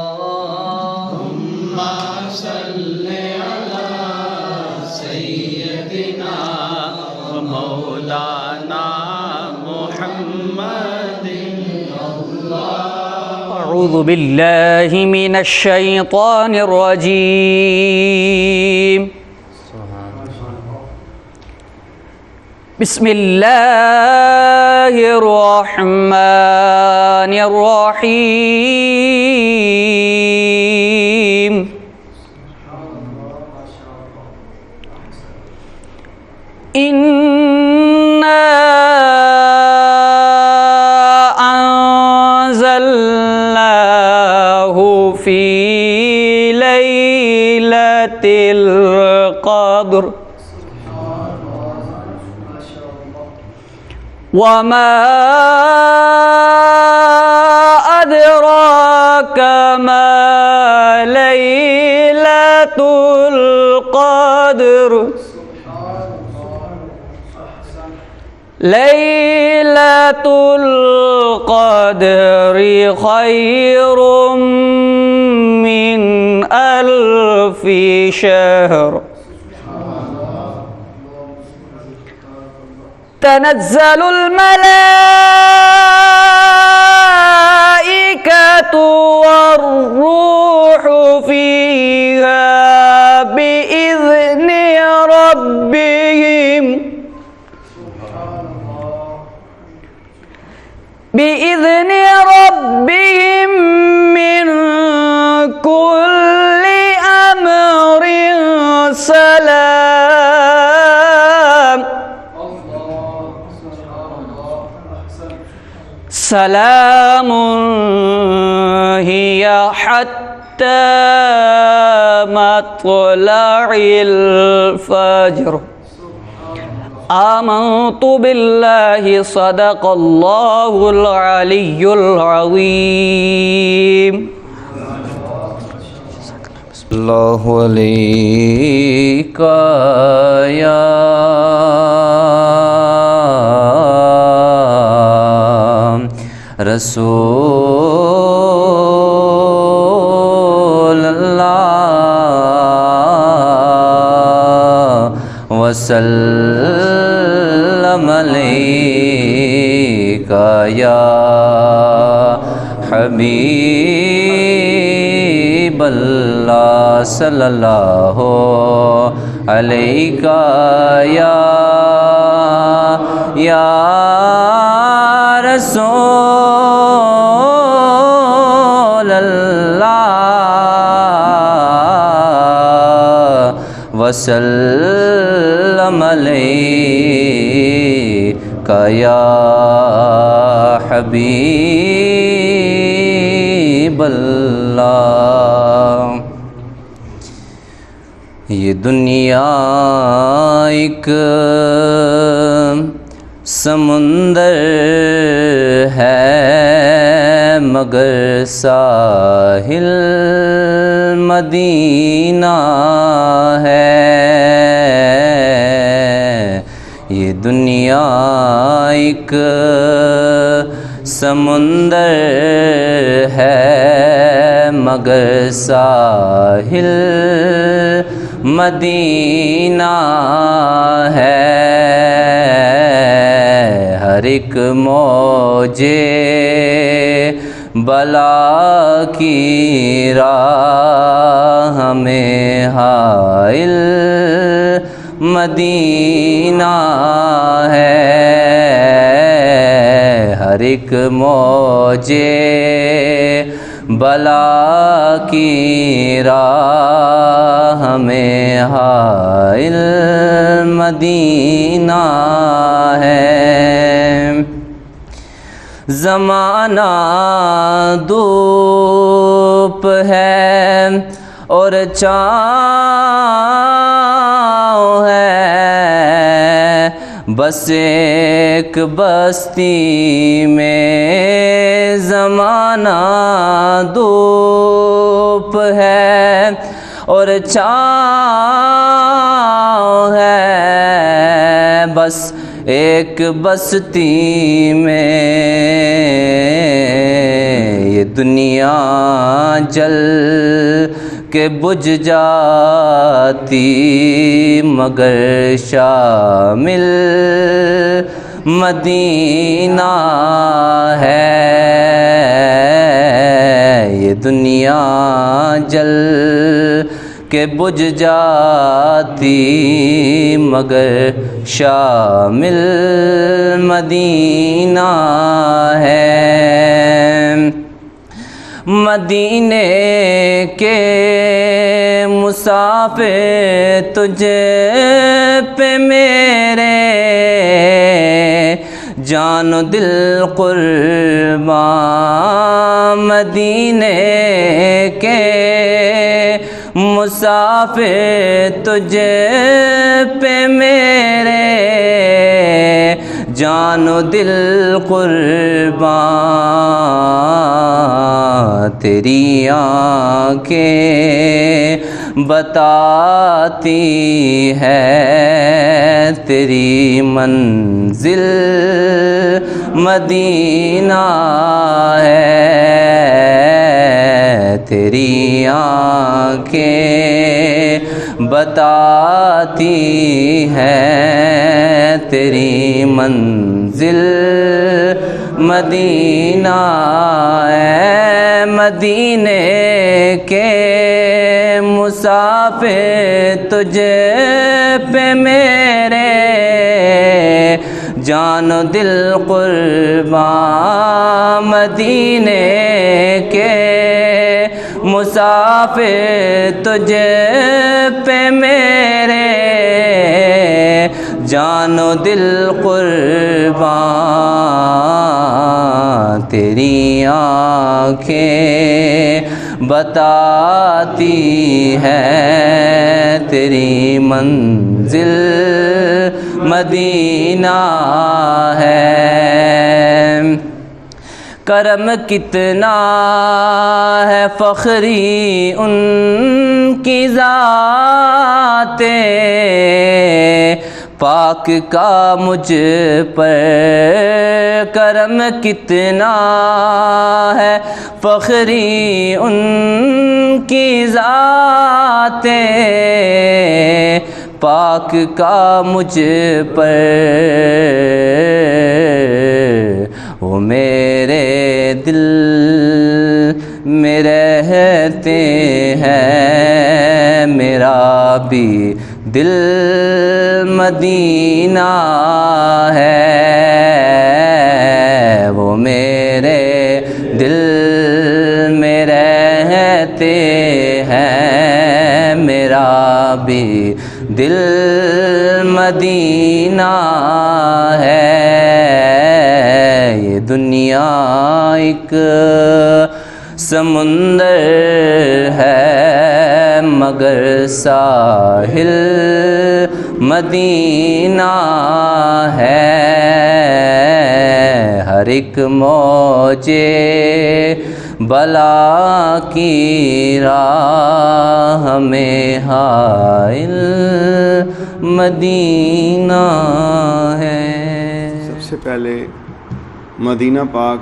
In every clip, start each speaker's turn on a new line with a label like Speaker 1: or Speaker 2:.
Speaker 1: اللهم صل على سيدنا ومولانا محمد.
Speaker 2: أعوذ بالله من الشيطان الرجيم. بسم الله الرحمن الرحيم. إنا أنزلناه في ليلة القدر وما أدراك ما ليلة القدر. ليلة القدر خير من 1000 شهر. تنزل الملائكة والروح فيها بإذن ربهم من كل أمر سلام. سلام هي حتى مطلع الفجر. آمنت بالله صدق الله العلي العظيم.
Speaker 1: اللہ علیکہ یا رسول اللہ وسلم علیکہ یا حبیب اللہ صلی اللہ علیہ یا رسول اللہ وسلم علیہ یا حبیب اللہ. یہ دنیا ایک سمندر ہے مگر ساحل مدینہ ہے. یہ دنیا ایک سمندر ہے مگر ساحل مدینہ ہے. ہر ایک موجے بلا کی راہ میں حائل مدینہ ہے. ہر ایک موجے بلا کی راہ میں حائل مدینہ ہے. زمانہ دھوپ ہے اور چھاؤں ہے، بس ایک بستی میں زمانہ دھوپ ہے اور چھاؤں ہے، بس ایک بستی میں دنیا جل کے بجھ جاتی مگر شامل مدینہ ہے، یہ دنیا جل کہ بجھ جاتی مگر شامل مدینہ ہے۔ مدینے کے مسافر تجھے پہ میرے جان و دل قرباں، مدینے کے مسافر تجھے پہ میرے جان و دل قرباں، تیری آنکھیں بتاتی ہے تیری منزل مدینہ ہے، تیری آنکھیں بتاتی ہیں تیری منزل مدینہ ہے۔ مدینے کے مسافر تجھے پہ میرے جان و دل قرباں، مدینے کے مسافر تجھے پہ میرے جان و دل قرباں، تیری آنکھیں بتاتی ہیں تیری منزل مدینہ ہے۔ کرم کتنا ہے فخری ان کی ذات پاک کا مجھ پر، کرم کتنا ہے فخری ان کی ذات پاک کا مجھ پر، وہ میرے دل میں رہتے ہیں، میرا بھی دل مدینہ ہے، وہ میرے دل میں رہتے ہیں، میرا بھی دل مدینہ ہے۔ یہ دنیا ایک سمندر ہے مگر ساحل مدینہ ہے، ہر ایک موجے بلا کی راہ میں حائل مدینہ ہے۔
Speaker 3: سب سے پہلے مدینہ پاک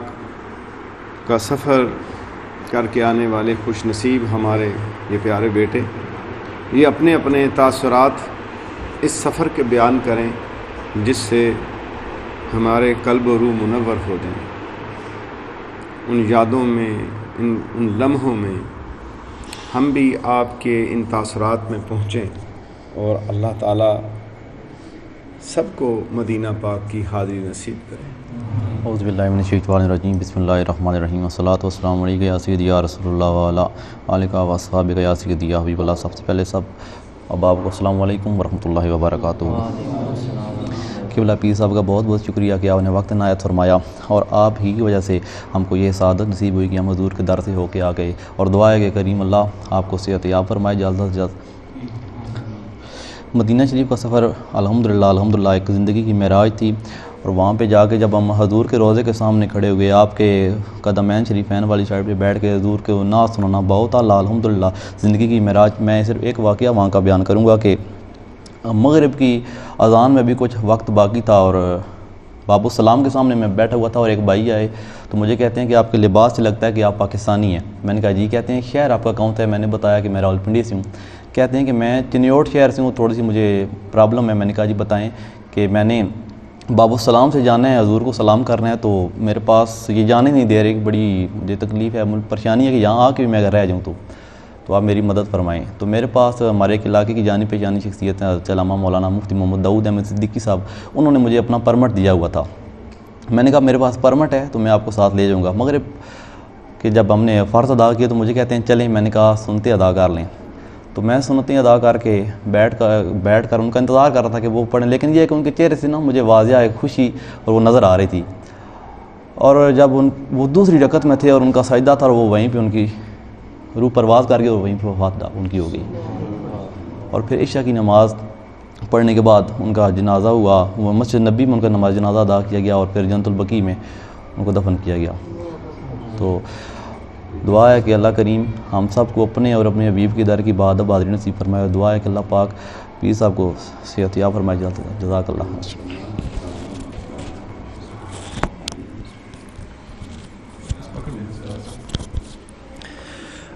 Speaker 3: کا سفر کر کے آنے والے خوش نصیب ہمارے یہ پیارے بیٹے، یہ اپنے اپنے تاثرات اس سفر کے بیان کریں جس سے ہمارے قلب و روح منور ہو جائیں، ان یادوں میں ان لمحوں میں ہم بھی آپ کے ان تاثرات میں پہنچیں اور اللہ تعالیٰ سب کو مدینہ پاک کی حاضری نصیب کریں۔
Speaker 4: اعوذ باللہ من الشیطان الرجیم، بسم اللہ الرحمن الرحیم، والصلاۃ والسلام علیک یا سیدی یا رسول اللہ وعلی آلک و اصحابک یا سیدی یا حبیب اللہ۔ سب سے پہلے سب احباب کو السلام علیکم ورحمۃ اللہ وبرکاتہ۔ قبلہ پیر صاحب کا بہت بہت شکریہ کہ آپ نے وقت عنایت فرمایا، اور آپ ہی کی وجہ سے ہم کو یہ سعادت نصیب ہوئی کہ ہم حضور کے در سے ہو کے آ گئے، اور دعا ہے کہ کریم اللہ آپ کو صحت یاب فرمائے جلد از جلد۔ مدینہ شریف کا سفر الحمدللہ ایک زندگی کی معراج تھی، اور وہاں پہ جا کے جب ہم حضور کے روضے کے سامنے کھڑے ہوئے، آپ کے قدمین شریفین والی سائڈ پہ بیٹھ کے حضور کے نعت سنانا بہت اعلیٰ الحمدللہ زندگی کی معراج۔ میں صرف ایک واقعہ وہاں کا بیان کروں گا کہ مغرب کی اذان میں بھی کچھ وقت باقی تھا، اور باب السلام کے سامنے میں بیٹھا ہوا تھا اور ایک بھائی آئے تو مجھے کہتے ہیں کہ آپ کے لباس سے لگتا ہے کہ آپ پاکستانی ہیں. میں نے کہا جی. کہتے ہیں شہر آپ کا کون سا ہے؟ میں نے بتایا کہ میں راولپنڈی سے ہوں. کہتے ہیں کہ میں چنیوٹ شہر سے ہوں, تھوڑی سی مجھے پرابلم ہے. میں نے کہا جی بتائیں. کہ میں نے باب السلام سے جانا ہے, حضور کو سلام کرنا ہے, تو میرے پاس یہ جانے نہیں دے رہے, بڑی مجھے تکلیف ہے, پریشانی ہے کہ یہاں آ کے بھی میں اگر رہ جاؤں تو آپ میری مدد فرمائیں. تو میرے پاس ہمارے ایک علاقے کی جانی پہچانی شخصیت ہیں حضرت علامہ مولانا مفتی محمد داؤد احمد صدیقی صاحب, انہوں نے مجھے اپنا پرمٹ دیا ہوا تھا. میں نے کہا میرے پاس پرمٹ ہے تو میں آپ کو ساتھ لے جاؤں گا. مگر کہ جب ہم نے فرض ادا کیا تو مجھے کہتے ہیں چلیں. میں نے کہا سنتے ادا کر لیں. تو میں سنتیں ادا کر کے بیٹھ کر ان کا انتظار کر رہا تھا کہ وہ پڑھیں, لیکن یہ کہ ان کے چہرے سے نا مجھے واضح ایک خوشی اور وہ نظر آ رہی تھی. اور جب وہ دوسری رکعت میں تھے اور ان کا سجدہ تھا اور وہ وہیں پہ ان کی روح پرواز کر گئی اور وہیں پہ وفات ان کی ہو گئی. اور پھر عشاء کی نماز پڑھنے کے بعد ان کا جنازہ ہوا, وہ مسجد نبی میں ان کا نماز جنازہ ادا کیا گیا اور پھر جنت البقیع میں ان کو دفن کیا گیا. تو دعا ہے کہ اللہ کریم ہم سب کو اپنے اور اپنے حبیب کی در کی بادب حاضری نصیب فرمائے, اور دعا ہے کہ اللہ پاک پیر صاحب کو صحت یاب فرمائے. جزاک اللہ.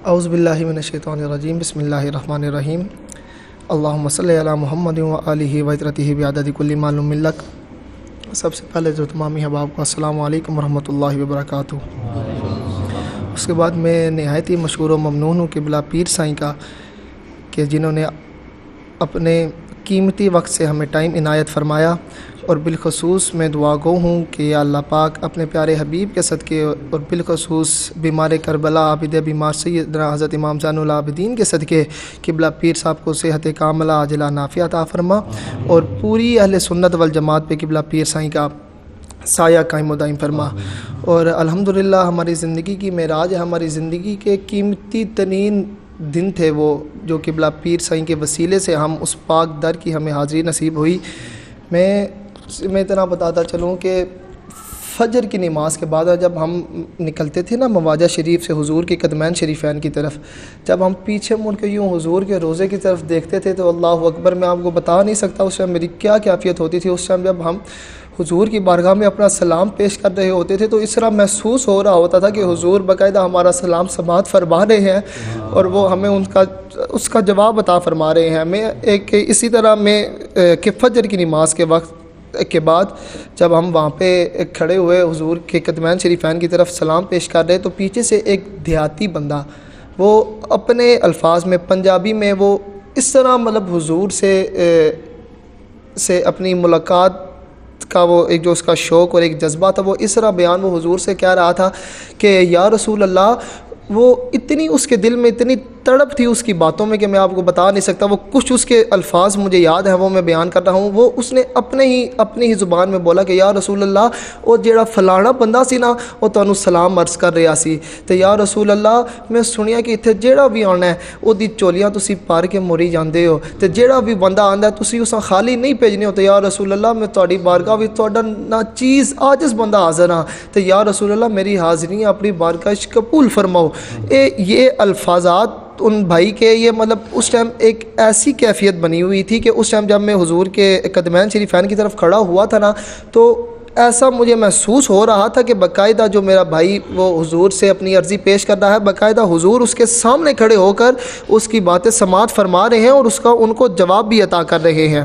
Speaker 5: اعوذ باللہ من الشیطان الرجیم. بسم اللہ الرحمن الرحیم. اللہم صلی علی محمد و آلہ و عطرتہ بعدد کل معلوم لک. سب سے پہلے جو تمامی احباب کو السلام علیکم ورحمۃ اللہ وبرکاتہ. اس کے بعد میں نہایت ہی مشکور و ممنون ہوں قبلہ پیر سائیں کا کہ جنہوں نے اپنے قیمتی وقت سے ہمیں ٹائم عنایت فرمایا, اور بالخصوص میں دعا گو ہوں کہ یا اللہ پاک اپنے پیارے حبیب کے صدقے اور بالخصوص بیمار کربلا عابد بیمار سیدنا حضرت امام زین العابدین کے صدقے قبلہ پیر صاحب کو صحت کاملہ عاجلہ نافعہ عطا فرما, اور پوری اہل سنت والجماعت پہ قبلہ پیر سائیں کا سایہ قائم و دائم فرما. اور الحمدللہ ہماری زندگی کی معراج ہے, ہماری زندگی کے قیمتی ترین دن تھے وہ جو قبلہ پیر سائیں کے وسیلے سے ہم اس پاک در کی ہمیں حاضری نصیب ہوئی. میں اتنا بتاتا چلوں کہ فجر کی نماز کے بعد جب ہم نکلتے تھے نا مواجہ شریف سے حضور کے قدمین شریفین کی طرف, جب ہم پیچھے مڑ کے یوں حضور کے روزے کی طرف دیکھتے تھے تو اللہ اکبر, میں آپ کو بتا نہیں سکتا اس ٹائم میری کیا کیفیت ہوتی تھی. اس ٹائم جب ہم حضور کی بارگاہ میں اپنا سلام پیش کر رہے ہوتے تھے تو اس طرح محسوس ہو رہا ہوتا تھا کہ حضور باقاعدہ ہمارا سلام سماعت فرما رہے ہیں اور وہ ہمیں اس کا جواب عطا فرما رہے ہیں. میں ایک اسی طرح میں کہ فجر کی نماز کے وقت کے بعد جب ہم وہاں پہ کھڑے ہوئے حضور کے قدمین شریفین کی طرف سلام پیش کر رہے تو پیچھے سے ایک دیہاتی بندہ وہ اپنے الفاظ میں پنجابی میں وہ اس طرح مطلب حضور سے اپنی ملاقات کا وہ ایک جو اس کا شوق اور ایک جذبہ تھا وہ اس طرح بیان وہ حضور سے کہہ رہا تھا کہ یا رسول اللہ, وہ اتنی اس کے دل میں اتنی تڑپ تھی اس کی باتوں میں کہ میں آپ کو بتا نہیں سکتا. وہ کچھ اس کے الفاظ مجھے یاد ہیں وہ میں بیان کر رہا ہوں. وہ اس نے اپنی ہی زبان میں بولا کہ یا رسول اللہ, وہ جیڑا فلانا بندہ سی نا وہ تانوں سلام عرض کر رہا سی, تے یا رسول اللہ میں سنیا کہ اتنے جیڑا بھی آنا ہے وہ دی چولیاں تسی پار کے موری جاندے ہو, تے جیڑا بھی بندہ آندا ہے تسی اساں خالی نہیں بھیجنے ہو. تے یا رسول اللہ میں تہاڈی بارگاہ وچ تہاڈا نا چیز عاجز بندہ حاضر ہاں, تے یا رسول اللہ میری حاضری اپنی بارگاہ وچ قبول فرماؤ. یہ الفاظات ان بھائی کے یہ مطلب اس ٹائم ایک ایسی کیفیت بنی ہوئی تھی کہ اس ٹائم جب میں حضور کے قدمین شریفین کی طرف کھڑا ہوا تھا نا تو ایسا مجھے محسوس ہو رہا تھا کہ باقاعدہ جو میرا بھائی وہ حضور سے اپنی عرضی پیش کر رہا ہے, باقاعدہ حضور اس کے سامنے کھڑے ہو کر اس کی باتیں سماعت فرما رہے ہیں اور ان کو جواب بھی عطا کر رہے ہیں.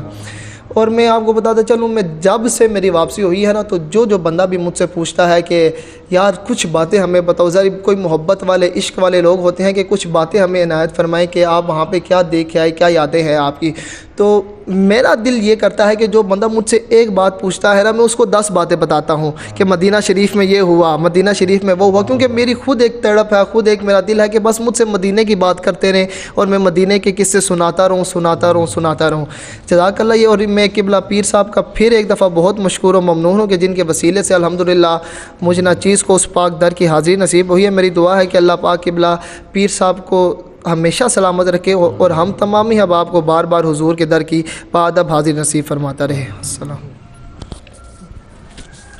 Speaker 5: اور میں آپ کو بتاتا چلوں, میں جب سے میری واپسی ہوئی ہے نا تو جو بندہ بھی مجھ سے پوچھتا ہے کہ یار کچھ باتیں ہمیں بتاؤ, ذرا کوئی محبت والے عشق والے لوگ ہوتے ہیں کہ کچھ باتیں ہمیں عنایت فرمائیں کہ آپ وہاں پہ کیا دیکھ آئے, کیا یادیں ہیں آپ کی. تو میرا دل یہ کرتا ہے کہ جو بندہ مجھ سے ایک بات پوچھتا ہے نا میں اس کو 10 باتیں بتاتا ہوں کہ مدینہ شریف میں یہ ہوا, مدینہ شریف میں وہ ہوا, کیونکہ میری خود ایک تڑپ ہے, خود ایک میرا دل ہے کہ بس مجھ سے مدینے کی بات کرتے رہیں اور میں مدینے کے قصے سناتا رہوں. جزاک اللہ. یہ اور میں قبلہ پیر صاحب کا پھر ایک دفعہ بہت مشکور و ممنون ہوں کہ جن کے وسیلے سے الحمدللہ مجھے ناچیز کو اس پاک در کی حاضری نصیب ہوئی ہے. میری دعا ہے کہ اللہ پاک قبلہ پیر صاحب کو ہمیشہ سلامت رکھے اور ہم تمامی احباب کو بار بار حضور کے در کی بادب حاضر نصیب فرماتا رہے. السلام.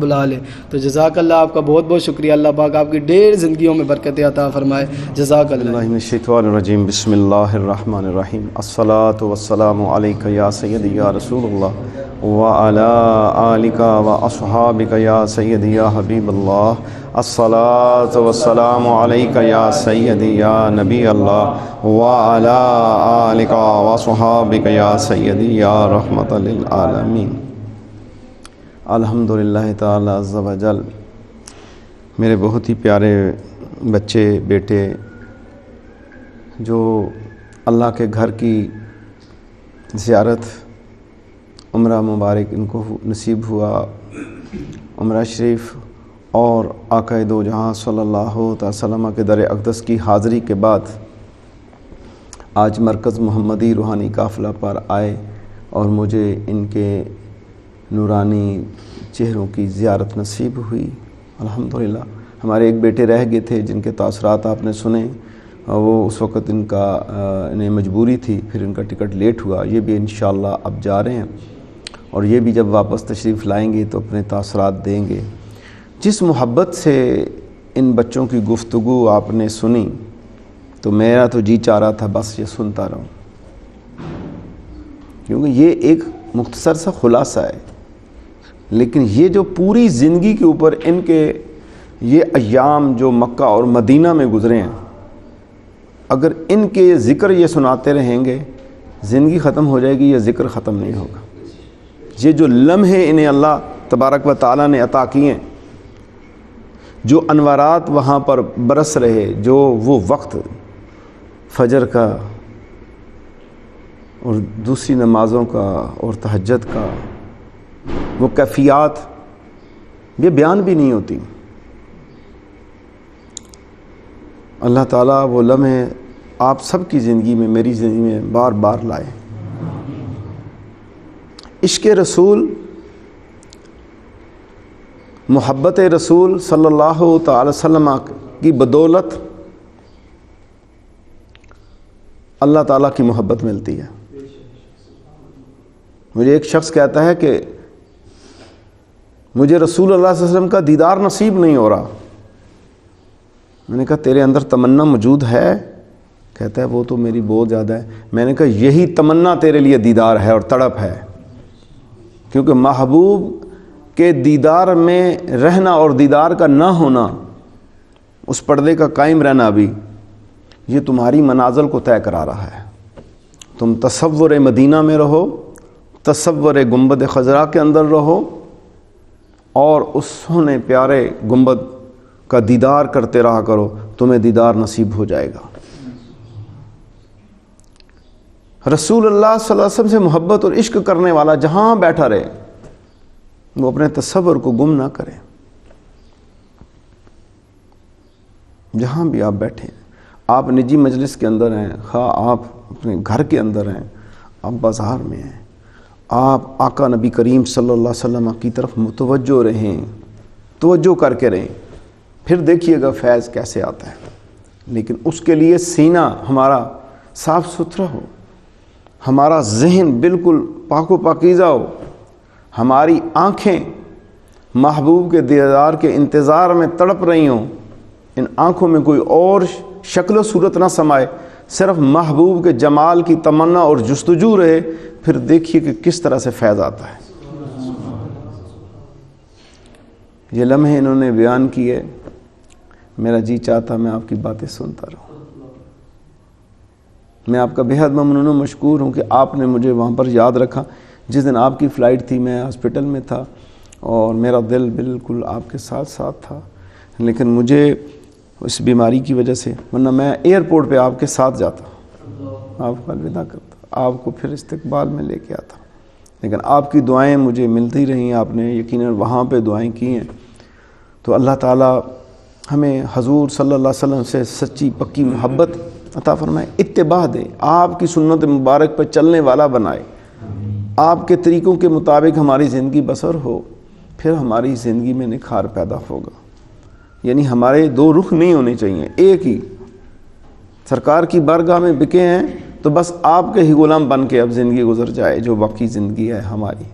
Speaker 6: بلا لیں. تو جزاک اللہ، آپ کا بہت بہت شکریہ. اللہ پاک آپ کی ڈھیر زندگیوں میں برکتیں عطا فرمائے. جزاک اللہ.
Speaker 3: اللہ من الشیطان الرجیم. بسم اللہ الرحمن الرحیم. الصلاۃ والسلام علیک یا سیدی یا رسول اللہ وعلی آلک واصحابک یا سیدی یا حبیب اللہ. الصلاۃ والسلام علیک یا سیدی یا نبی اللہ وعلی آلک واصحابک یا سیدی یا رحمت للعالمین. الحمدللہ تعالی عز و جل. میرے بہت ہی پیارے بچے بیٹے جو اللہ کے گھر کی زیارت عمرہ مبارک ان کو نصیب ہوا، عمرہ شریف اور آقا دو جہاں صلی اللہ علیہ وسلم کے در اقدس کی حاضری کے بعد آج مرکز محمدی روحانی قافلہ پر آئے اور مجھے ان کے نورانی چہروں کی زیارت نصیب ہوئی. الحمدللہ. ہمارے ایک بیٹے رہ گئے تھے جن کے تاثرات آپ نے سنے، وہ اس وقت انہیں مجبوری تھی، پھر ان کا ٹکٹ لیٹ ہوا. یہ بھی انشاءاللہ اب جا رہے ہیں اور یہ بھی جب واپس تشریف لائیں گے تو اپنے تاثرات دیں گے. جس محبت سے ان بچوں کی گفتگو آپ نے سنی تو میرا تو جی چاہ رہا تھا بس یہ سنتا رہوں، کیونکہ یہ ایک مختصر سا خلاصہ ہے. لیکن یہ جو پوری زندگی کے اوپر ان کے یہ ایام جو مکہ اور مدینہ میں گزرے ہیں، اگر ان کے ذکر یہ سناتے رہیں گے زندگی ختم ہو جائے گی، یہ ذکر ختم نہیں ہوگا. یہ جو لمحے انہیں اللہ تبارک و تعالیٰ نے عطا کیے، جو انوارات وہاں پر برس رہے، جو وہ وقت فجر کا اور دوسری نمازوں کا اور تہجد کا، وہ کیفیات یہ بیان بھی نہیں ہوتی. اللہ تعالیٰ وہ لمحے آپ سب کی زندگی میں، میری زندگی میں بار بار لائے. عشق رسول، محبت رسول صلی اللہ تعالی وسلم کی بدولت اللہ تعالیٰ کی محبت ملتی ہے. مجھے ایک شخص کہتا ہے کہ مجھے رسول اللہ صلی اللہ علیہ وسلم کا دیدار نصیب نہیں ہو رہا. میں نے کہا تیرے اندر تمنا موجود ہے؟ کہتا ہے وہ تو میری بہت زیادہ ہے. میں نے کہا یہی تمنا تیرے لیے دیدار ہے اور تڑپ ہے، کیونکہ محبوب کے دیدار میں رہنا اور دیدار کا نہ ہونا، اس پردے کا قائم رہنا بھی، یہ تمہاری منازل کو طے کرا رہا ہے. تم تصور مدینہ میں رہو، تصور گنبد خضرا کے اندر رہو اور اس سونے پیارے گنبد کا دیدار کرتے رہا کرو، تمہیں دیدار نصیب ہو جائے گا. رسول اللہ صلی اللہ علیہ وسلم سے محبت اور عشق کرنے والا جہاں بیٹھا رہے وہ اپنے تصور کو گم نہ کرے. جہاں بھی آپ بیٹھے ہیں، آپ نجی مجلس کے اندر ہیں، خواہ آپ اپنے گھر کے اندر ہیں، آپ بازار میں ہیں، آپ آقا نبی کریم صلی اللہ علیہ وسلم کی طرف متوجہ رہیں، توجہ کر کے رہیں، پھر دیکھیے گا فیض کیسے آتا ہے. لیکن اس کے لیے سینہ ہمارا صاف ستھرا ہو، ہمارا ذہن بالکل پاک و پاکیزہ ہو، ہماری آنکھیں محبوب کے دیدار کے انتظار میں تڑپ رہی ہوں، ان آنکھوں میں کوئی اور شکل و صورت نہ سمائے، صرف محبوب کے جمال کی تمنا اور جستجو رہے. پھر دیکھیے کہ کس طرح سے فیض آتا ہے. یہ لمحے انہوں نے بیان کیے، میرا جی چاہتا میں آپ کی باتیں سنتا رہوں. میں آپ کا بہت ممنون و مشکور ہوں کہ آپ نے مجھے وہاں پر یاد رکھا. جس دن آپ کی فلائٹ تھی میں ہاسپٹل میں تھا اور میرا دل بالکل آپ کے ساتھ ساتھ تھا، لیکن مجھے اس بیماری کی وجہ سے، ورنہ میں ایئرپورٹ پہ آپ کے ساتھ جاتا، آپ کو الوداع کرتا، آپ کو پھر استقبال میں لے کے آتا. لیکن آپ کی دعائیں مجھے ملتی رہیں، آپ نے یقیناً وہاں پہ دعائیں کی ہیں. تو اللہ تعالیٰ ہمیں حضور صلی اللہ علیہ وسلم سے سچی پکی محبت عطا فرمائے، اتباع دے، آپ کی سنت مبارک پر چلنے والا بنائے، آپ کے طریقوں کے مطابق ہماری زندگی بسر ہو، پھر ہماری زندگی میں نکھار پیدا ہوگا. یعنی ہمارے دو رخ نہیں ہونے چاہیے، ایک ہی. سرکار کی بارگاہ میں بکے ہیں تو بس آپ کے ہی غلام بن کے اب زندگی گزر جائے، جو باقی زندگی ہے ہماری،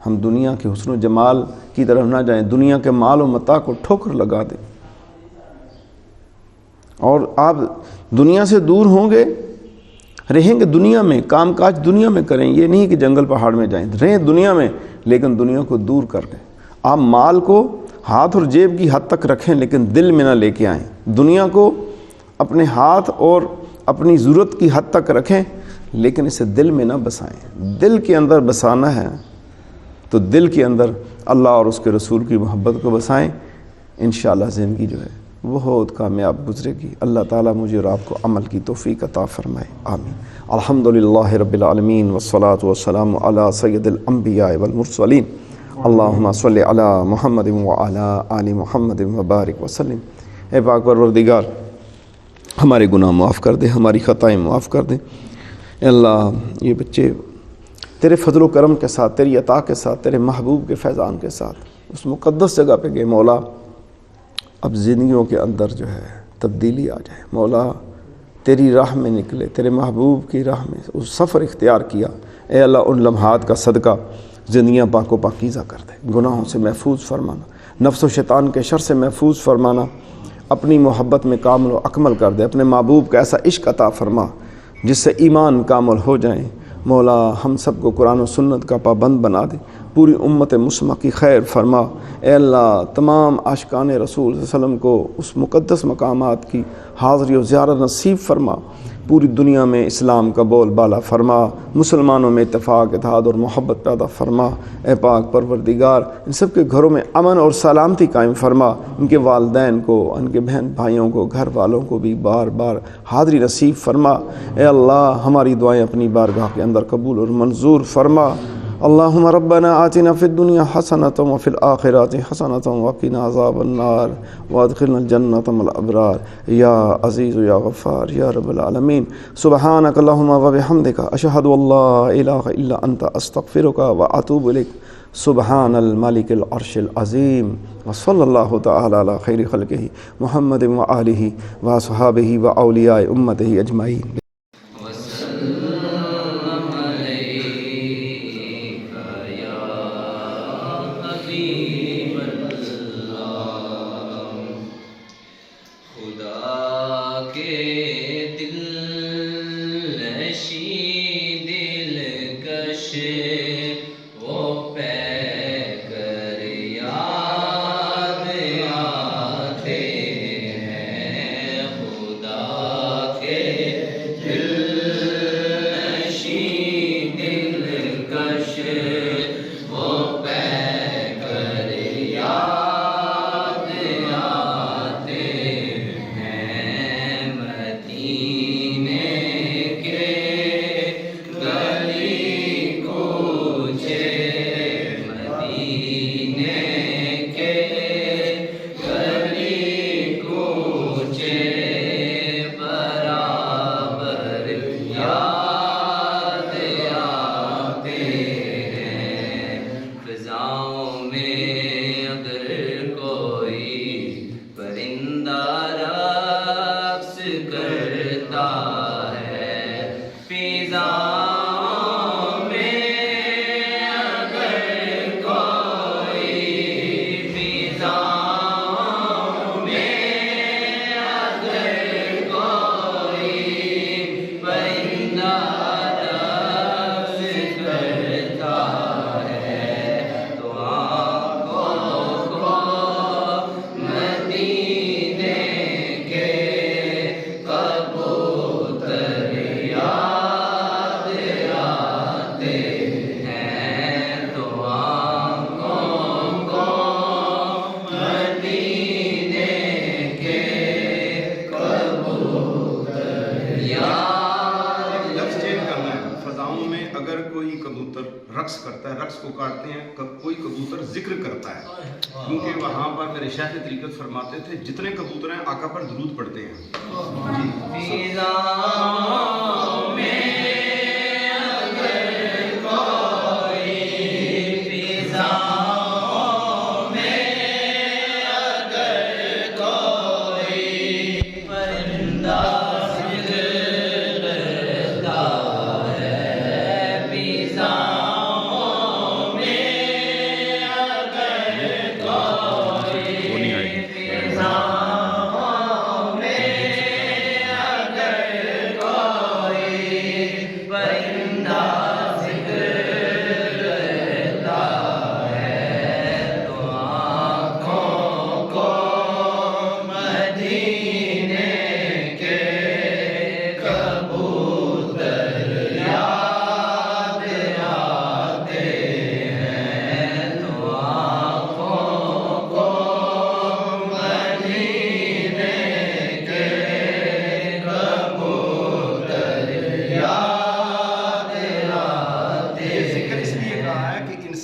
Speaker 3: ہم دنیا کے حسن و جمال کی طرف نہ جائیں، دنیا کے مال و متاع کو ٹھوکر لگا دیں، اور آپ دنیا سے دور ہوں گے، رہیں گے دنیا میں، کام کاج دنیا میں کریں، یہ نہیں کہ جنگل پہاڑ میں جائیں، رہیں دنیا میں لیکن دنیا کو دور کر دیں۔ آپ مال کو ہاتھ اور جیب کی حد تک رکھیں لیکن دل میں نہ لے کے آئیں، دنیا کو اپنے ہاتھ اور اپنی ضرورت کی حد تک رکھیں لیکن اسے دل میں نہ بسائیں۔ دل کے اندر بسانا ہے تو دل کے اندر اللہ اور اس کے رسول کی محبت کو بسائیں، انشاءاللہ زندگی جو ہے بہت کامیاب گزرے گی۔ اللہ تعالیٰ مجھے اور آپ کو عمل کی توفیق عطا فرمائے، آمین۔ الحمدللہ رب العالمین والصلاة والسلام علی سید الانبیاء والمرسلین، اللہم صلی علی محمد وعلی آل محمد وبارک وسلم۔ اے پاک پروردگار، ہمارے گناہ معاف کر دے، ہماری خطائیں معاف کر دے۔ اے اللہ، یہ بچے تیرے فضل و کرم کے ساتھ، تیری عطا کے ساتھ، تیرے محبوب کے فیضان کے ساتھ اس مقدس جگہ پہ گئے۔ مولا، اب زندگیوں کے اندر جو ہے تبدیلی آ جائے۔ مولا، تیری راہ میں نکلے، تیرے محبوب کی راہ میں اس سفر اختیار کیا۔ اے اللہ، ان لمحات کا صدقہ زندگیاں پاک و پاکیزہ کر دے، گناہوں سے محفوظ فرمانا، نفس و شیطان کے شر سے محفوظ فرمانا، اپنی محبت میں کامل و اکمل کر دے، اپنے محبوب کا ایسا عشق عطا فرما جس سے ایمان کامل ہو جائیں۔ مولا، ہم سب کو قرآن و سنت کا پابند بنا دے، پوری امت مسلمہ کی خیر فرما۔ اے اللہ، تمام عاشقان رسول صلی اللہ علیہ وسلم کو اس مقدس مقامات کی حاضری و زیارت نصیب فرما، پوری دنیا میں اسلام کا بول بالا فرما، مسلمانوں میں اتفاق، اتحاد اور محبت پیدا فرما۔ اے پاک پروردگار، ان سب کے گھروں میں امن اور سلامتی قائم فرما، ان کے والدین کو، ان کے بہن بھائیوں کو، گھر والوں کو بھی بار بار حاضری نصیب فرما۔ اے اللہ، ہماری دعائیں اپنی بارگاہ کے اندر قبول اور منظور فرما۔ اللہم ربنا آتنا فی الدنیا حسنۃ وفی الآخرۃ حسنۃ وقنا عذاب النار وادخلنا الجنۃ مع الابرار یا عزیز یا غفار یا رب العالمین۔ سبحانک اللہم وبحمدک، اشہد ان لا الہ الا انت، استغفرک واتوب الیک۔ سبحان الملک العرش العظیم، وصلی اللہ تعالی علی خیر خلقہ محمد وآلہ واصحابہ واولیاء امتہ اجمعین۔
Speaker 7: رقص کرتا ہے، رقص کو کاٹتے ہیں، کوئی کبوتر ذکر کرتا ہے، کیونکہ وہاں پر میرے شیخ طریقت فرماتے تھے جتنے کبوتر ہیں آقا پر درود پڑھتے ہیں۔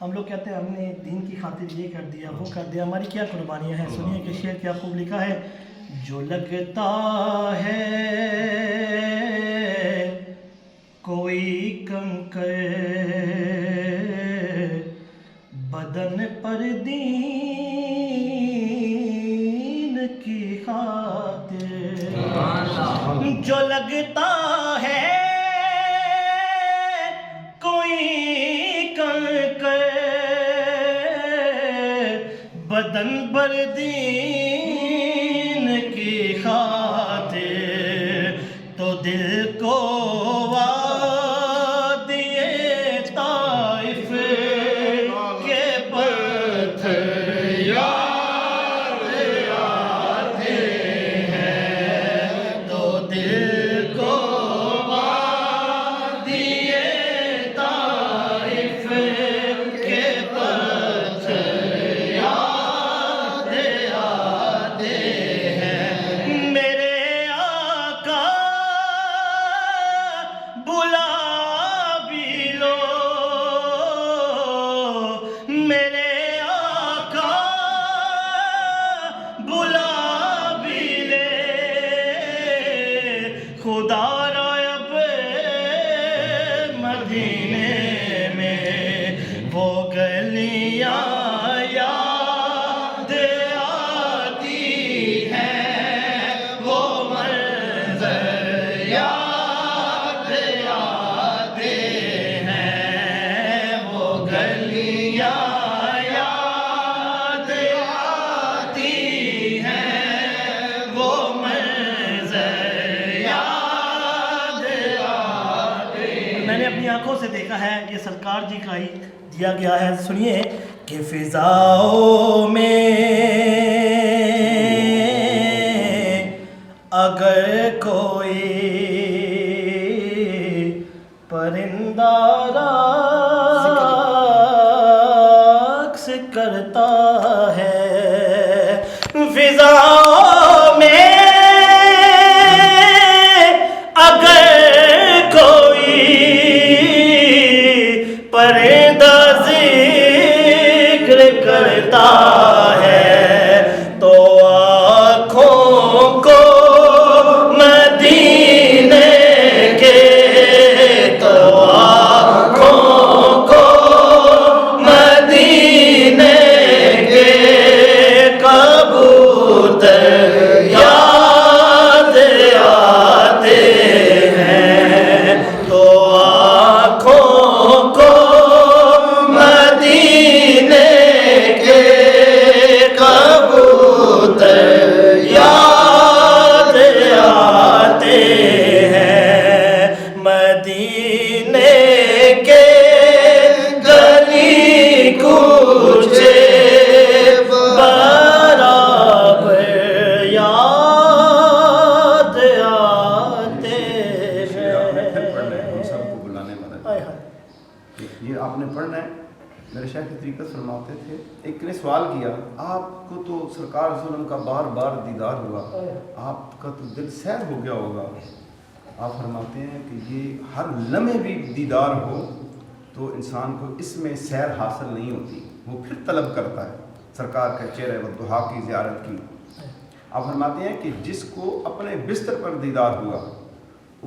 Speaker 8: ہم لوگ کہتے ہیں ہم نے دین کی خاطر یہ کر دیا وہ کر دیا، ہماری کیا قربانیاں ہیں. سنیے کہ شعر کیا خوب لکھا ہے. جو لگتا ہے کوئی کنکر بدن پر دین کی خاطر، جو لگتا ہے کوئی کنکر بدن پر دین کی خاطر، تو دل کو وادی طائف کے پتھر یاد آتے ہیں، تو دل کو وادی طائف کے پتھر یاد آتے ہیں. میرے آقا بلا بھی لو، میرے آقا بلا بھی لے، خدا را اب مدینے میں وہ گلیاں یاد آتی ہیں، وہ منظر یاد آتے ہیں، وہ گلیاں یاد آتی ہیں، وہ منظر یاد آتے ہیں. میں نے اپنی آنکھوں سے دیکھا ہے، یہ سرکار جی کا ہی دیا گیا ہے. سنیے کہ فضاؤں میں اگر کوئی پرندہ رقص کرتا ہے، فضاؤں میں اگر کوئی پرندہ ذکر کرتا ہے، تو آنکھوں کو مدینے کے، تو آنکھوں کو مدینے کے کبوتر یاد آتے ہیں، تو آنکھوں کو مدینے کے کبوتر یاد آتے ہیں، مدینے کے گلی کوچے برابر یاد آتے
Speaker 3: شعر آپ نے پھر پڑھنا ہے، ہم
Speaker 8: ہیں.
Speaker 3: سب کو بلانے والا ہے.
Speaker 8: آئے ہائے.
Speaker 3: یہ آپ نے پڑھنا ہے. میرے شیخ طریقت فرماتے تھے، ایک نے سوال کیا، آپ کو تو سرکار صلی اللہ علیہ وسلم کا بار بار دیدار ہوا، آپ کا تو دل سیر ہو گیا ہوگا. آپ فرماتے ہیں کہ یہ ہر لمحے بھی دیدار ہو تو انسان کو اس میں سیر حاصل نہیں ہوتی، وہ پھر طلب کرتا ہے سرکار کے چہرے والضحیٰ کی زیارت کی. آپ فرماتے ہیں کہ جس کو اپنے بستر پر دیدار ہوا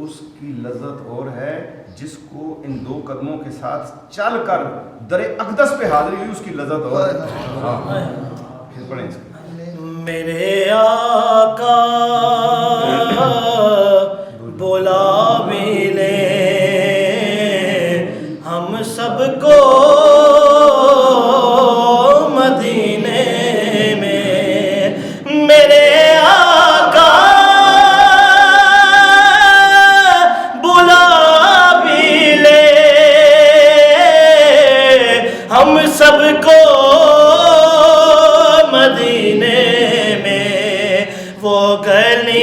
Speaker 3: اس کی لذت اور ہے، جس کو ان دو قدموں کے ساتھ چل کر در اقدس پہ حاضری ہوئی اس کی لذت اور ہے. پھر پڑھیں اس کو.
Speaker 8: میرے آقا بلا بھی لے ہم سب کو مدینے میں، میرے آقا بلا بھی لے ہم سب کو مدینے میں، وہ گلی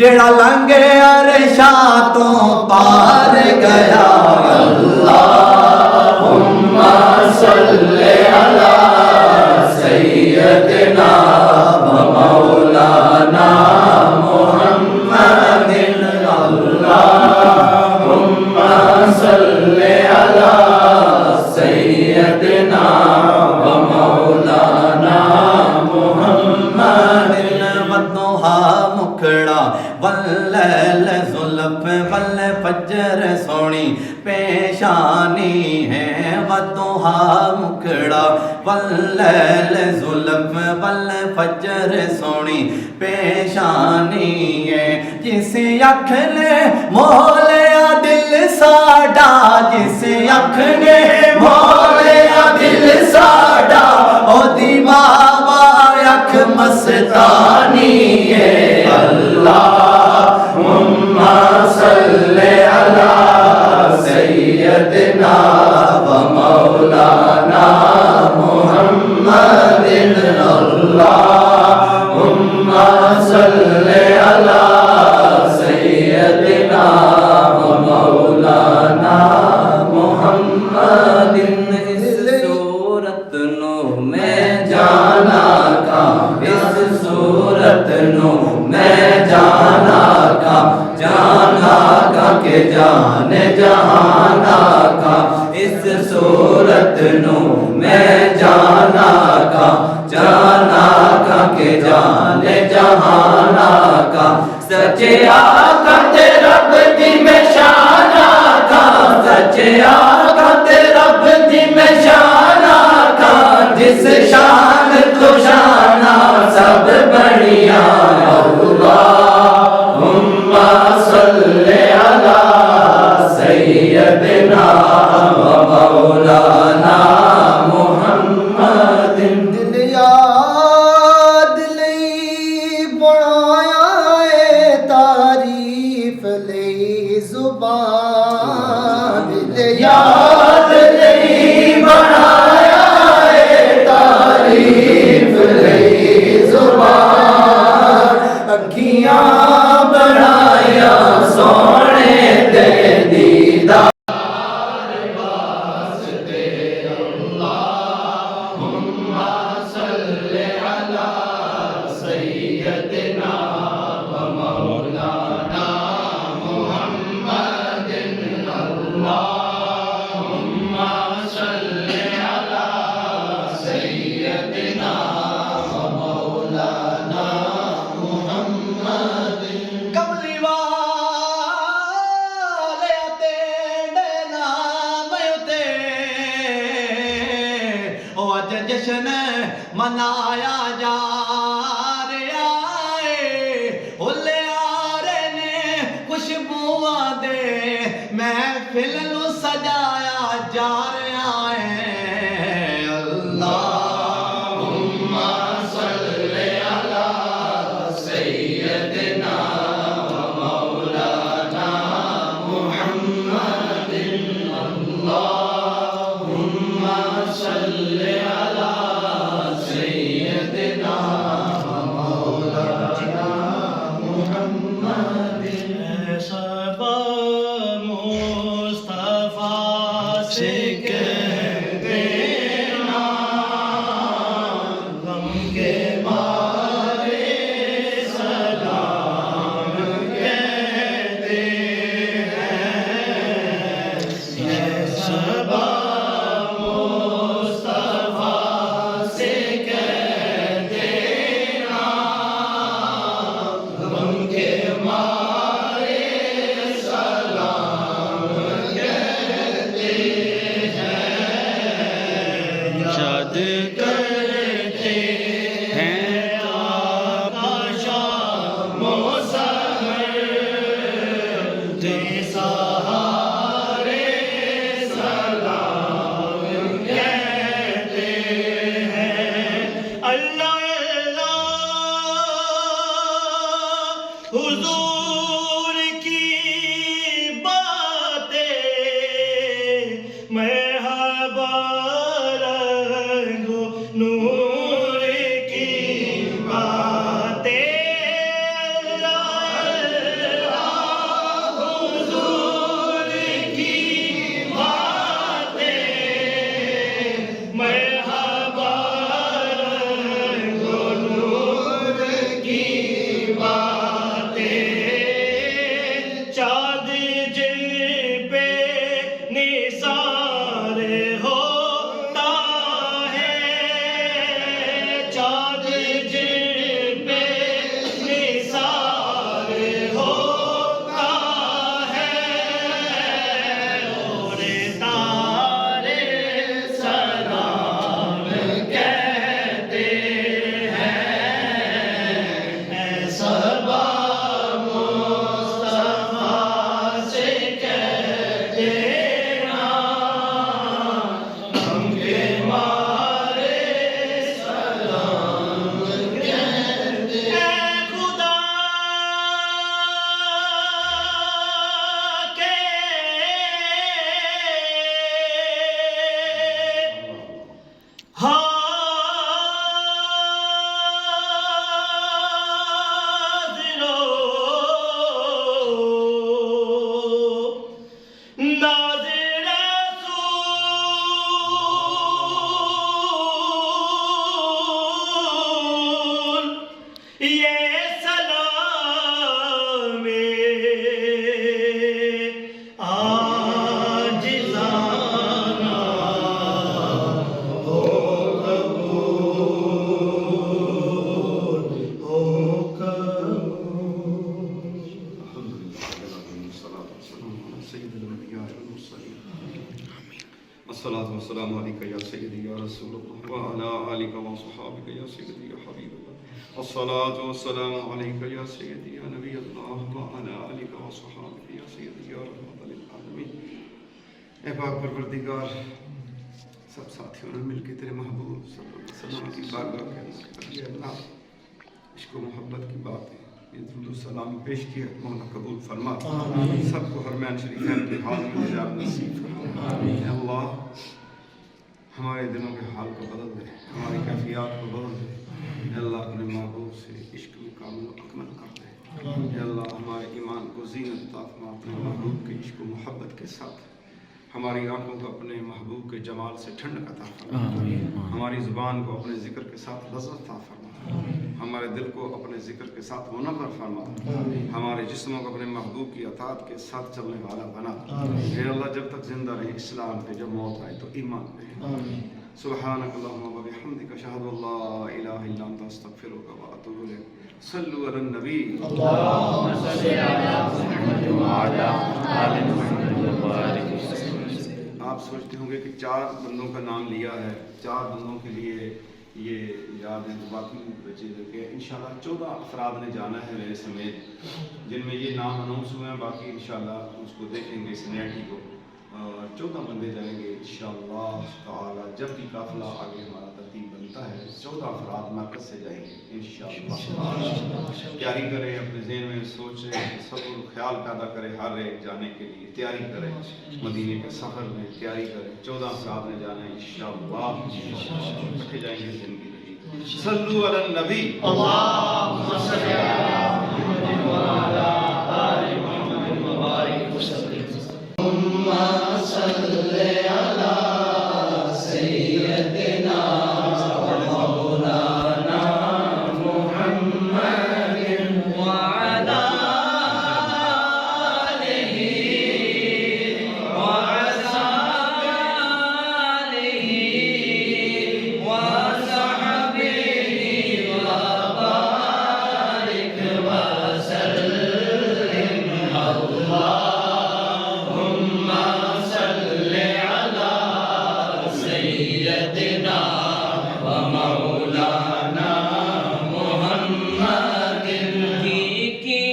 Speaker 1: جڑا لنگے عرشاں تو پار گیا اللہم صلی علی سیدنا و مولانا محمد اللہم صلی علی سیدنا و مولانا محمد والضحا مکھڑا واللیل زلف والفجر سونی پیشانی ہے والضحا مکھڑا واللیل زلف والفجر سونی پیشانی ہے جس اکھ نے مولیا دل ساڈا جس اکھ نے مولیا دل ساڈا او دیواوا اکھ مستانی ہے اللہم صلی علی سیدنا و مولانا محمد اللہم صلی علی سیدنا و مولانا محمد اس صورت نو میں جانا کا اس صورت نو میں جانا کا کہ جان جہانا کا اس صورت نو میں جانا کا کہ جان جہانا کا سچے آقا تے رب دی میں شانا کا سچے آقا تے رب دی میں شانا کا جس شان تو شانا سب بڑھیا اللہم صلی علی سیدنا و مولانا محمد
Speaker 5: دل یاد لئی بنایا ہے تعریف لئی زبان دل یاد لئی بنایا ہے تعریف لئی زبان اکھیاں بنایا سونے دے دیدار
Speaker 1: جشن منایا جا رہا ہے لیارے نے خوشبواں دے محفل نو سجایا جا رہا ہے اللہم صلی علی سیدنا و مولانا محمد اللہم صلی علی سیدنا و مولانا محمد صبا مصطفیٰ سے کہہ دینا غم کے مارے سلام کہتے ہیں یہ صبا مصطفیٰ سے کہہ دینا غم کے مارے سلام کہتے ہیں یاد کرتے ہیں آقا شام و سحر تھے سہارے سلام کہتے ہیں اللہ اللہ حضور کی باتیں مرحبا رنگو نور کی باتیں اللہ
Speaker 3: الصلاة والسلام عليك يا سيدي يا رسول الله وعلى آلك وصحابك يا سيدي يا حبيب الله الصلاة والسلام عليك يا سيدي يا نبي الله وعلى آلك وصحابك يا سيدي يا رحمة للعالمين. اے پاک پروردگار، سب ساتھیوں نے مل کے تیرے محبوب صلی اللہ علیہ وسلم کی بارگاہ کے اندر عشق و محبت کی باتیں یہ درود و سلام پیش کیا، مولا قبول فرما، سب کو حرمین شریفین کے حال میں زیارت نصیب فرما. اے اللہ ہمارے دلوں کے حال کو بدل دے، ہماری کیفیات کو بدل دے. اے اللہ اپنے محبوب سے عشق میں کامل و اکمل کر دے. اے اللہ ہمارے ایمان کو زینت عطا فرما، اپنے محبوب کے عشق و محبت کے ساتھ ہماری آنکھوں کو اپنے محبوب کے جمال سے ٹھنڈک عطا فرما، ہماری زبان کو اپنے ذکر کے ساتھ لذت عطا فرما، ہمارے دل کو اپنے ذکر کے ساتھ منور فرما، ہمارے جسموں کو اپنے محبوب کی اطاعت کے ساتھ چلنے والا بنا. اے اللہ جب تک زندہ رہے اسلام پہ، جب موت آئے تو ایمان پہ. سبحانک اللہم و بحمدک اشہد ان لا الہ الا انت استغفرک و اتوب الیک. صلوا علی النبی. اللہم صل علی محمد وعلی آل محمد وبارک وسلم. آپ سوچتے ہوں گے کہ 4 بندوں کا نام لیا ہے، 4 بندوں کے لیے یہ یاد ہے، باقی بچے کہ انشاءاللہ 14 افراد نے جانا ہے میرے سمیت، جن میں یہ نام اناؤنس ہوئے ہیں. باقی انشاءاللہ اس کو دیکھیں گے اس نیٹی کو. 14 بندے جائیں گے انشاءاللہ تعالی. جب بھی قافلہ آگے ہمارا ترتیب بنتا ہے 14 افراد مرکز سے جائیں گے انشاءاللہ. تیاری کریں، اپنے ذہن میں سوچیں، صبر خیال پیدا کریں، ہر ایک جانے کے لیے تیاری کریں. مدینے کے سفر میں تیاری کریں. 14 افراد نے جانا ہے انشاءاللہ. اکٹھے جائیں گے زندگی. صلو علی النبی. اللہم صل علی محمد وعلی آل محمد وبارک وسلم. اللہم صل علی سیدنا مولانا محمد وعلی آلہ وصحبہ وبارک وسلم. اللہم صل علی سیدنا و مولانا محمد. کی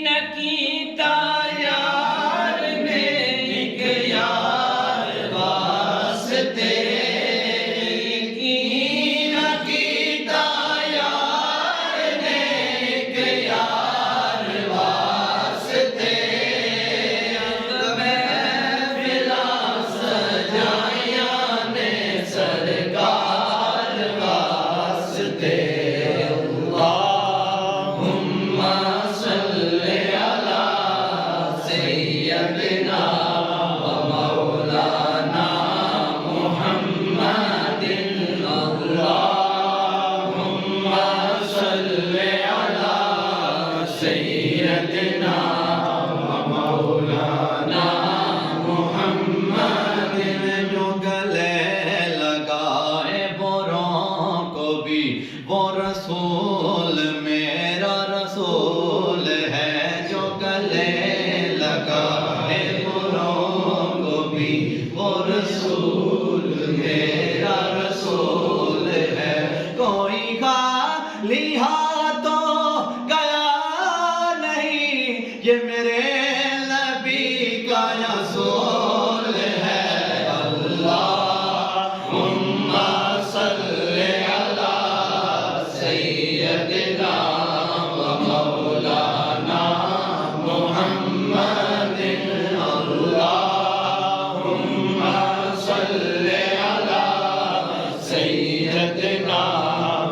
Speaker 3: نکیتا یار نے ایک یار واسطے، کی نکیتا یار نے ایک یار واسطے. محفلا سجایا نے سرکار واسطے. اللہم صل علی سیدنا و مولانا محمد. اللہم صل علی سیدنا و مولانا محمد. جو گلے لگائے بروں کو بھی وہ رسول میرا رسول ہے. جو گلے لگائے بروں کو بھی وہ رسول میرا رسول ہے. کوئی خالی ہاتھوں گیا نہیں، یہ میرے نبی کا اصول ہے. اللہم صل علی سیدنا و مولانا محمد. اللہم صل علی سیدنا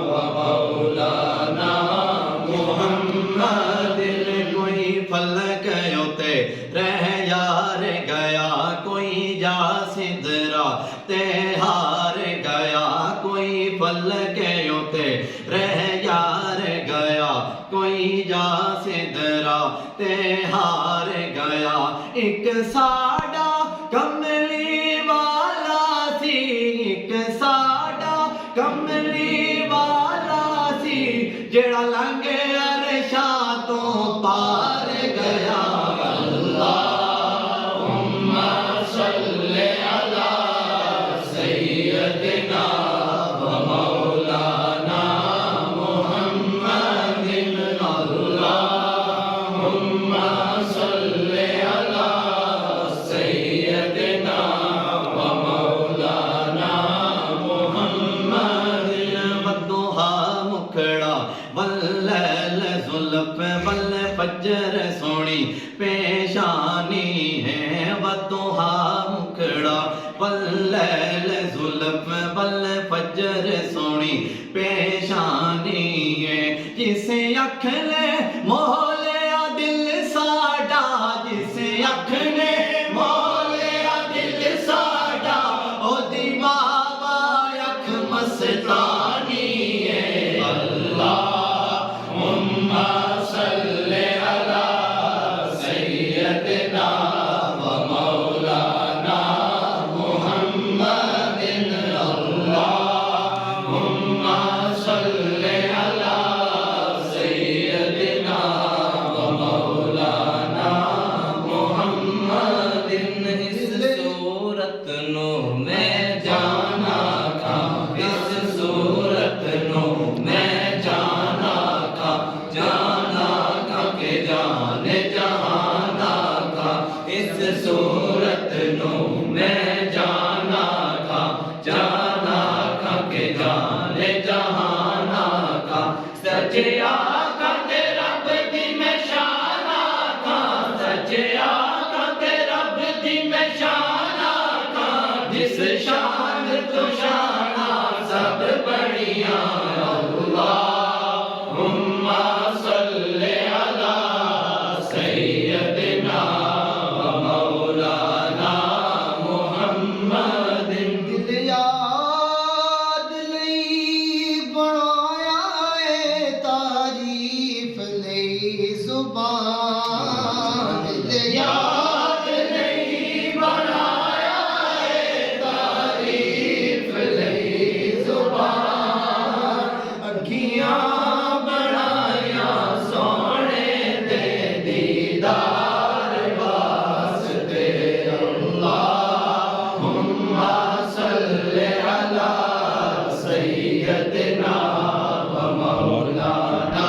Speaker 3: و مولانا محمد. کوئی فلک ہوتے رہ یار گیا، کوئی جا سدرا تے ہار گیا. کوئی فلک ہوتے رہ یار گیا، کوئی جا سدرا تے ہار گیا. ایک ساڈا کملی والا سی، ایک ساڈا کملی والا سی، جڑا لنگے عرشاں تو پار گیا. اللہم صل علی
Speaker 1: زلف بل فجر سونی پیشانی ہے والضحا مکھڑا واللیل زلف بل فجر سونی پیشانی ہے جسے اکھ نے موہ لیا دل ساڈا جسے اکھ نے موہ لیا دل ساڈا او دی بابا اکھ مستانی ہے اللہم صلی علی سیدنا و مولانا محمد اللہم صلی علی سیدنا و مولانا محمد اس صورت نو میں جانا تھا اس صورت نو میں جانا تھا کہ جانے جہانا تھا اس صورت نو میں جانا تھا کہ جانے جہانا تھا سچے آقا تے رب دی میں شانا تھا سچے آقا تے رب دی میں شانا تھا جس شان تو شانہ سب بڑیاں اللہم صلی علی سیدنا و مولانا محمد
Speaker 5: دل یاد لئی بنایا ہے تعریف لئی زبان دل
Speaker 1: یاد نہیں بنایا ہے تعریف لئی زبان اکھیاں بنایا سونے دے دیدار واسطے اللہم صلی علی سیدنا و مولانا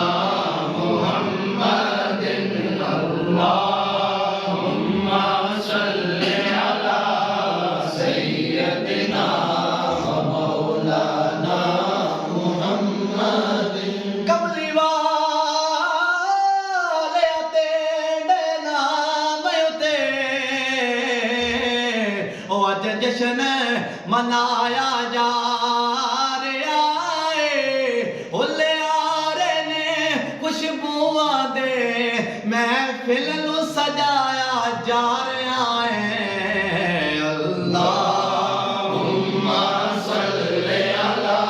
Speaker 1: محمد اللہم صلی علی سیدنا و مولانا محمد کملی والے تیرے نام تے او اج جشن منایا جا رہا ہے ہلے آ رہے نے خوشبواں دے محفل نو سجایا جا رہا ہے اللہم صلی علی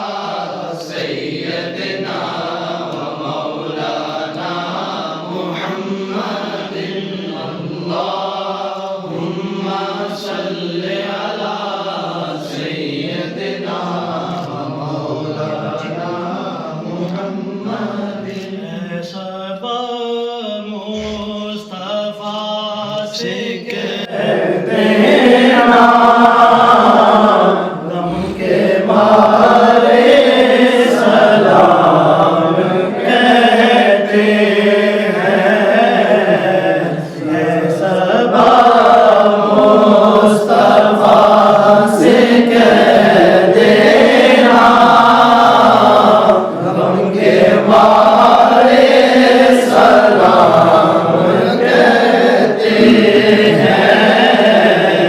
Speaker 1: سیدنا و مولانا محمد اللہم صلی علی سیدنا و مولانا محمد صبا مصطفیٰ سے کہتے غم کے مارے سلام کہتے ہیں یہ صبا مصطفیٰ سے کہتے غم کے مارے سلام کہتے ہیں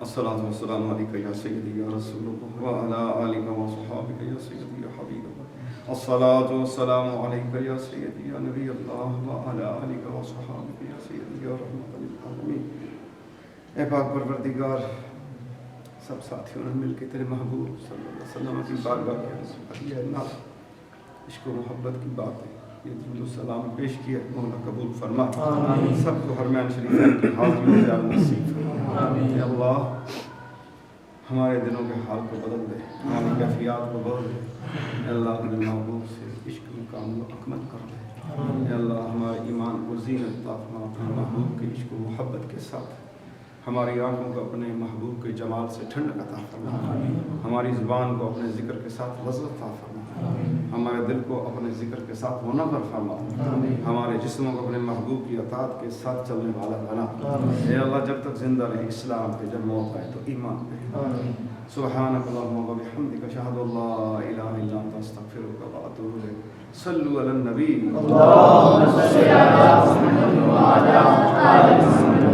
Speaker 3: الصلاة والسلام عليك يا سيدي يا رسول الله وعلى آلك وصحابك يا سيدي يا حبيب الله. الصلاة والسلام عليك يا سيدي يا نبي الله وعلى آلك وصحابك يا سيدي يا رحمة للعالمين. اے پاک پروردگار، سب ساتھیوں نے مل کے تیرے محبوب صلی اللہ علیہ وسلم کی بارگاہ کے اندر یہ اللہ عشق و محبت کی بات ہے، یہ درود و سلام پیش کیا، مولا قبول فرما، سب کو حرمین شریف کی حاضری میں زیادہ نصیب فرما۔ اے اللہ ہمارے دلوں کے حال کو بدل دے، ہماری کیفیات کو بدل دے، اے اللہ اپنے محبوب سے عشق میں کامل و اکمل کر دے، اے اللہ ہمارے ایمان کو زینت عطا فرما، اپنے محبوب کے عشق و محبت کے ساتھ ہماری آنکھوں کو اپنے محبوب کے جمال سے ٹھنڈک عطا فرما، ہماری زبان کو اپنے ذکر کے ساتھ لذت عطا فرما، ہمارے دل کو اپنے ذکر کے ساتھ منور فرما، ہمارے جسموں کو اپنے محبوب کی اطاعت کے ساتھ چلنے والا بنا۔ اے اللہ جب تک زندہ رہے اسلام پہ، جب موت آئے تو ایمان پہ۔ سبحانک اللہم و بحمدک، اشہد ان لا الہ الا انت، استغفرک و اتوب الیک۔ صلوا علی النبی، اللہم صل علی محمد وعلی آل محمد۔